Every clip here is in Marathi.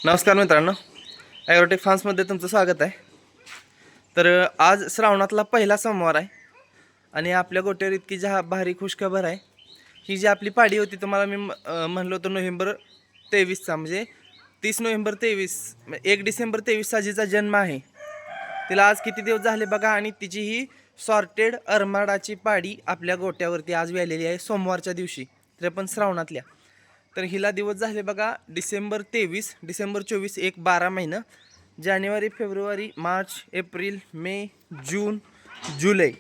नमस्कार मित्रांनो, ॲग्रोटेक फार्म्समध्ये तुमचं स्वागत आहे. तर आज श्रावणातला पहिला सोमवार आहे आणि आपल्या गोट्यावर इतकी भारी खुशखबर आहे. ही जी आपली पाडी होती तुम्हाला मी म्हणलं होतं नोव्हेंबर 23चा म्हणजे 30 नोव्हेंबर 23 1 डिसेंबर 23 जिचा जन्म आहे. तिला आज किती दिवस झाले बघा आणि तिची ही सॉर्टेड अरमाडाची पाडी आपल्या गोट्यावरती आज व्यालेली आहे सोमवारच्या दिवशी, तरी पण श्रावणातल्या. तर हिला दिवस झाले बघा डिसेंबर 23, डिसेंबर 24 एक 12 महिना, जानेवारी फेब्रुवारी मार्च एप्रिल मे जून जुलै,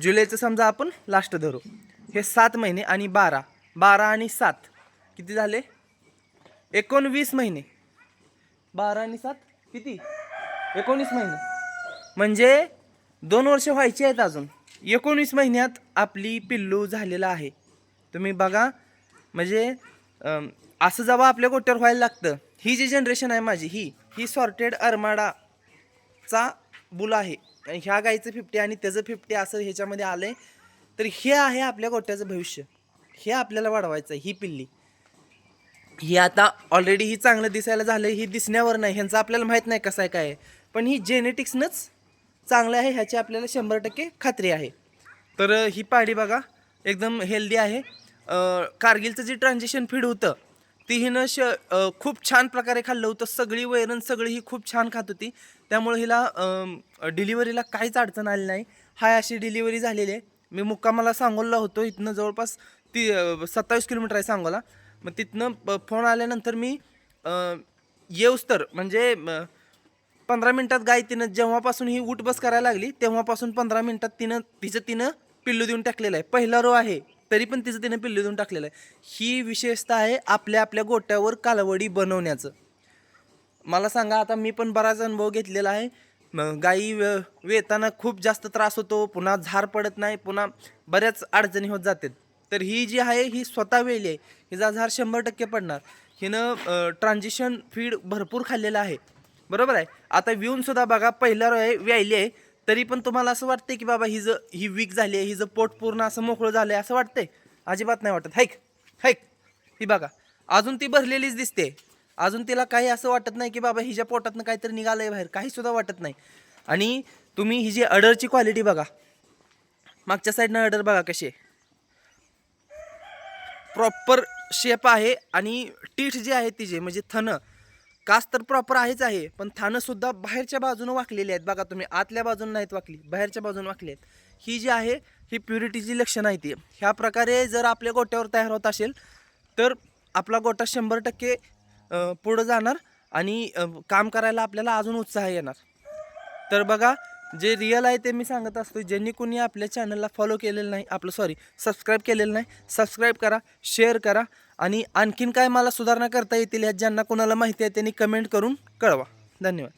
जुलैचं समजा आपण लास्ट धरू, हे 7 महिने आणि 12 आणि 7 किती झाले 19 महिने. 12 आणि 7 किती 19 महिने, म्हणजे 2 वर्ष व्हायची आहेत अजून. 19 महिन्यात आपली पिल्लू झालेला आहे. तुम्ही बघा, म्हणजे असं जेव्हा आपल्या गोट्यावर व्हायला लागतं. ही जी जनरेशन आहे माझी, ही सॉर्टेड अरमाडाचा बुल आहे. ह्या गाईचं 50 आणि त्याचं 50 असं ह्याच्यामध्ये आलं आहे. तर हे आहे आपल्या गोट्याचं भविष्य. हे आपल्याला वाढवायचं आहे. ही पिल्ली ही आता ऑलरेडी ही चांगलं दिसायला झालं. ही दिसण्यावर नाही, ह्यांचं आपल्याला माहीत नाही कसं आहे काय आहे, पण ही जेनेटिक्सनंच चांगलं आहे ह्याची आपल्याला 100% खात्री आहे. तर ही पाडी बघा एकदम हेल्दी आहे. कारगिलचं जे ट्रान्झिशन फीड होतं ती हिनं खूप छान प्रकारे खाल्लं होतं. सगळी वैरण सगळी ही खूप छान खात होती. त्यामुळे हिला डिलिव्हरीला काहीच अडचण आली नाही. हाय अशी डिलिव्हरी झालेली आहे. मी मुक्कामाला सांगोला होतो, इथनं जवळपास 27 किलोमीटर आहे सांगोला. मग तिथनं फोन आल्यानंतर मी येऊस तर म्हणजे 15 मिनटात गाय तिनं जेव्हापासून ही उठ बस करायला लागली तेव्हापासून 15 मिनटात तिनं पिल्लू देऊन टाकलेलं आहे. पहिला रो आहे तरी पण तिनं पिल्लू देऊन टाकलेलं आहे. ही विशेषता आहे आपल्या गोट्यावर कालवडी बनवण्याचं. मला सांगा, आता मी पण बराच अनुभव घेतलेला आहे. गाई वेताना खूप जास्त त्रास होतो, पुन्हा झार पडत नाही, पुन्हा बऱ्याच अडचणी होत जातात. तर ही जी आहे ही स्वतः वेळी आहे. हिचा झार 100% पडणार. हिनं ट्रान्झिशन फीड भरपूर खाल्लेलं आहे, बरोबर आहे. आता विऊन सुद्धा बघा पहिला रो आहे, व्यायली आहे, तरी पण तुम्हाला असं वाटतंय की बाबा ही वीक झाली आहे, हिचं पोट पूर्ण असं मोकळं झालं आहे असं वाटतंय? अजिबात नाही वाटत. हाईक ही बघा अजून ती भरलेलीच दिसते. अजून तिला काही असं वाटत नाही की बाबा हिच्या पोटातनं काहीतरी निघालंय बाहेर, काही सुद्धा वाटत नाही. आणि तुम्ही ही जी अडरची क्वालिटी बघा, मागच्या साईडनं अडर बघा कशी आहे, प्रॉपर शेप आहे. आणि टीठ जे आहे तिचे म्हणजे थणं कास तर प्रॉपर आहेच आहे, पण थानं सुद्धा बाहेरच्या बाजूनं वाकलेली आहेत बघा तुम्ही. आतल्या बाजून नाहीत वाकली, बाहेरच्या बाजून वाकली आहेत. ही जी आहे ही प्युरिटीची लक्षण आहे ती. ह्या प्रकारे जर आपल्या गोट्यावर तयार होत असेल तर आपला गोटा 100% पुढं जाणार आणि काम करायला आपल्याला अजून उत्साह येणार. तर बघा, जे रिअल आहे ते मी सांगत असतो. ज्यांनी कोणी आपल्या चॅनलला फॉलो केलेलं नाही, सबस्क्राईब केलेलं नाही, सबस्क्राईब करा, शेअर करा. आणि आणखीन काय मला सुधारणा करता येतील ह्यात ज्यांना कोणाला माहिती आहे त्यांनी कमेंट करून कळवा. धन्यवाद.